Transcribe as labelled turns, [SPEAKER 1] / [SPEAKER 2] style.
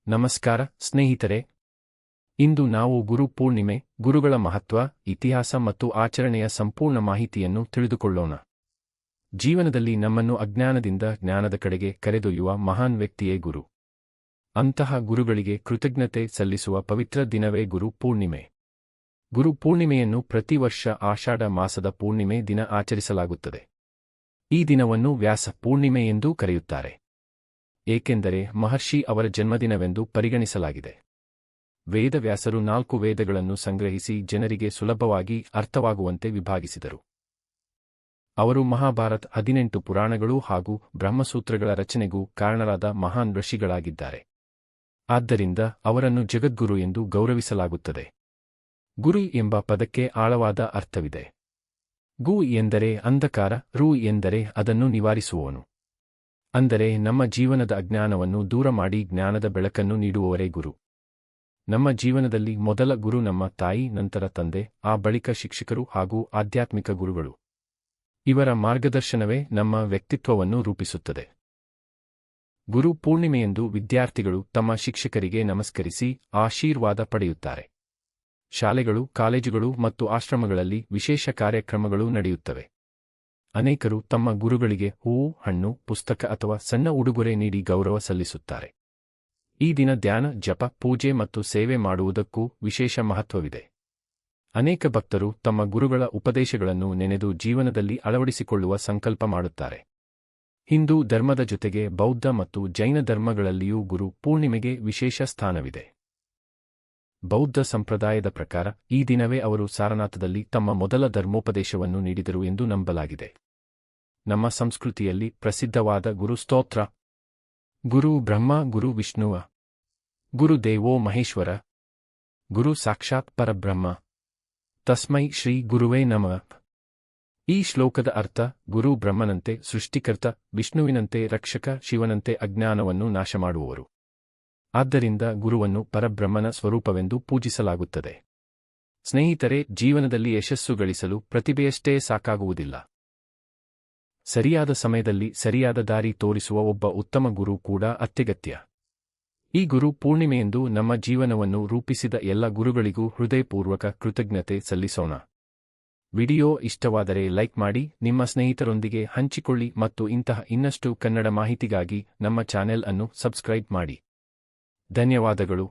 [SPEAKER 1] ನಮಸ್ಕಾರ ಸ್ನೇಹಿತರೆ, ಇಂದು ನಾವು ಗುರು ಪೂರ್ಣಿಮೆ, ಗುರುಗಳ ಮಹತ್ವ, ಇತಿಹಾಸ ಮತ್ತು ಆಚರಣೆಯ ಸಂಪೂರ್ಣ ಮಾಹಿತಿಯನ್ನು ತಿಳಿದುಕೊಳ್ಳೋಣ. ಜೀವನದಲ್ಲಿ ನಮ್ಮನ್ನು ಅಜ್ಞಾನದಿಂದ ಜ್ಞಾನದ ಕಡೆಗೆ ಕರೆದೊಯ್ಯುವ ಮಹಾನ್ ವ್ಯಕ್ತಿಯೇ ಗುರು. ಅಂತಹ ಗುರುಗಳಿಗೆ ಕೃತಜ್ಞತೆ ಸಲ್ಲಿಸುವ ಪವಿತ್ರ ದಿನವೇ ಗುರು ಪೂರ್ಣಿಮೆ. ಗುರು ಪೂರ್ಣಿಮೆಯನ್ನು ಪ್ರತಿ ವರ್ಷ ಆಷಾಢ ಮಾಸದ ಪೂರ್ಣಿಮೆ ದಿನ ಆಚರಿಸಲಾಗುತ್ತದೆ. ಈ ದಿನವನ್ನು ವ್ಯಾಸ ಪೂರ್ಣಿಮೆ ಎಂದೂ ಕರೆಯುತ್ತಾರೆ, ಏಕೆಂದರೆ ಮಹರ್ಷಿ ಅವರ ಜನ್ಮದಿನವೆಂದು ಪರಿಗಣಿಸಲಾಗಿದೆ. ವೇದವ್ಯಾಸರು 4 ವೇದಗಳನ್ನು ಸಂಗ್ರಹಿಸಿ ಜನರಿಗೆ ಸುಲಭವಾಗಿ ಅರ್ಥವಾಗುವಂತೆ ವಿಭಾಗಿಸಿದರು. ಅವರು ಮಹಾಭಾರತ, 18 ಪುರಾಣಗಳು ಹಾಗೂ ಬ್ರಹ್ಮಸೂತ್ರಗಳ ರಚನೆಗೂ ಕಾರಣರಾದ ಮಹಾನ್ ಋಷಿಗಳಾಗಿದ್ದಾರೆ. ಆದ್ದರಿಂದ ಅವರನ್ನು ಜಗದ್ಗುರು ಎಂದು ಗೌರವಿಸಲಾಗುತ್ತದೆ. ಗುರು ಎಂಬ ಪದಕ್ಕೆ ಆಳವಾದ ಅರ್ಥವಿದೆ. ಗು ಎಂದರೆ ಅಂಧಕಾರ, ರು ಎಂದರೆ ಅದನ್ನು ನಿವಾರಿಸುವವನು. ಅಂದರೆ ನಮ್ಮ ಜೀವನದ ಅಜ್ಞಾನವನ್ನು ದೂರ ಮಾಡಿ ಜ್ಞಾನದ ಬೆಳಕನ್ನು ನೀಡುವವರೇ ಗುರು. ನಮ್ಮ ಜೀವನದಲ್ಲಿ ಮೊದಲ ಗುರು ನಮ್ಮ ತಾಯಿ, ನಂತರ ತಂದೆ, ಆ ಬಳಿಕ ಶಿಕ್ಷಕರು ಹಾಗೂ ಆಧ್ಯಾತ್ಮಿಕ ಗುರುಗಳು. ಇವರ ಮಾರ್ಗದರ್ಶನವೇ ನಮ್ಮ ವ್ಯಕ್ತಿತ್ವವನ್ನು ರೂಪಿಸುತ್ತದೆ. ಗುರು ಪೂರ್ಣಿಮೆಯಂದು ವಿದ್ಯಾರ್ಥಿಗಳು ತಮ್ಮ ಶಿಕ್ಷಕರಿಗೆ ನಮಸ್ಕರಿಸಿ ಆಶೀರ್ವಾದ ಪಡೆಯುತ್ತಾರೆ. ಶಾಲೆಗಳು, ಕಾಲೇಜುಗಳು ಮತ್ತು ಆಶ್ರಮಗಳಲ್ಲಿ ವಿಶೇಷ ಕಾರ್ಯಕ್ರಮಗಳು ನಡೆಯುತ್ತವೆ. ಅನೇಕರು ತಮ್ಮ ಗುರುಗಳಿಗೆ ಹೂವು, ಹಣ್ಣು, ಪುಸ್ತಕ ಅಥವಾ ಸಣ್ಣ ಉಡುಗೊರೆ ನೀಡಿ ಗೌರವ ಸಲ್ಲಿಸುತ್ತಾರೆ. ಈ ದಿನ ಧ್ಯಾನ, ಜಪ, ಪೂಜೆ ಮತ್ತು ಸೇವೆ ಮಾಡುವುದಕ್ಕೂ ವಿಶೇಷ ಮಹತ್ವವಿದೆ. ಅನೇಕ ಭಕ್ತರು ತಮ್ಮ ಗುರುಗಳ ಉಪದೇಶಗಳನ್ನು ನೆನೆದು ಜೀವನದಲ್ಲಿ ಅಳವಡಿಸಿಕೊಳ್ಳುವ ಸಂಕಲ್ಪ ಮಾಡುತ್ತಾರೆ. ಹಿಂದೂ ಧರ್ಮದ ಜೊತೆಗೆ ಬೌದ್ಧ ಮತ್ತು ಜೈನ ಧರ್ಮಗಳಲ್ಲಿಯೂ ಗುರು ಪೂರ್ಣಿಮೆಗೆ ವಿಶೇಷ ಸ್ಥಾನವಿದೆ. ಬೌದ್ಧ ಸಂಪ್ರದಾಯದ ಪ್ರಕಾರ ಈ ದಿನವೇ ಅವರು ಸಾರನಾಥದಲ್ಲಿ ತಮ್ಮ ಮೊದಲ ಧರ್ಮೋಪದೇಶವನ್ನು ನೀಡಿದರು ಎಂದು ನಂಬಲಾಗಿದೆ. ನಮ್ಮ ಸಂಸ್ಕೃತಿಯಲ್ಲಿ ಪ್ರಸಿದ್ಧವಾದ ಗುರು ಸ್ತೋತ್ರ: ಗುರು ಬ್ರಹ್ಮ, ಗುರು ವಿಷ್ಣುವ, ಗುರು ದೇವೋ ಮಹೇಶ್ವರ, ಗುರು ಸಾಕ್ಷಾತ್ ಪರಬ್ರಹ್ಮ, ತಸ್ಮೈ ಶ್ರೀ ಗುರುವೇ ನಮಃ. ಈ ಶ್ಲೋಕದ ಅರ್ಥ: ಗುರು ಬ್ರಹ್ಮನಂತೆ ಸೃಷ್ಟಿಕರ್ತ, ವಿಷ್ಣುವಿನಂತೆ ರಕ್ಷಕ, ಶಿವನಂತೆ ಅಜ್ಞಾನವನ್ನು ನಾಶಮಾಡುವವರು. ಆದ್ದರಿಂದ ಗುರುವನ್ನು ಪರಬ್ರಹ್ಮನ ಸ್ವರೂಪವೆಂದು ಪೂಜಿಸಲಾಗುತ್ತದೆ. ಸ್ನೇಹಿತರೆ, ಜೀವನದಲ್ಲಿ ಯಶಸ್ಸು ಗಳಿಸಲು ಪ್ರತಿಭೆಯಷ್ಟೇ ಸಾಕಾಗುವುದಿಲ್ಲ. ಸರಿಯಾದ ಸಮಯದಲ್ಲಿ ಸರಿಯಾದ ದಾರಿ ತೋರಿಸುವ ಒಬ್ಬ ಉತ್ತಮ ಗುರು ಕೂಡ ಅತ್ಯಗತ್ಯ. ಈ ಗುರು ಪೂರ್ಣಿಮೆಯಂದು ನಮ್ಮ ಜೀವನವನ್ನು ರೂಪಿಸಿದ ಎಲ್ಲ ಗುರುಗಳಿಗೂ ಹೃದಯಪೂರ್ವಕ ಕೃತಜ್ಞತೆ ಸಲ್ಲಿಸೋಣ. ವಿಡಿಯೋ ಇಷ್ಟವಾದರೆ ಲೈಕ್ ಮಾಡಿ, ನಿಮ್ಮ ಸ್ನೇಹಿತರೊಂದಿಗೆ ಹಂಚಿಕೊಳ್ಳಿ ಮತ್ತು ಇಂತಹ ಇನ್ನಷ್ಟು ಕನ್ನಡ ಮಾಹಿತಿಗಾಗಿ ನಮ್ಮ ಚಾನೆಲ್ ಅನ್ನು ಸಬ್ಸ್ಕ್ರೈಬ್ ಮಾಡಿ. ಧನ್ಯವಾದಗಳು.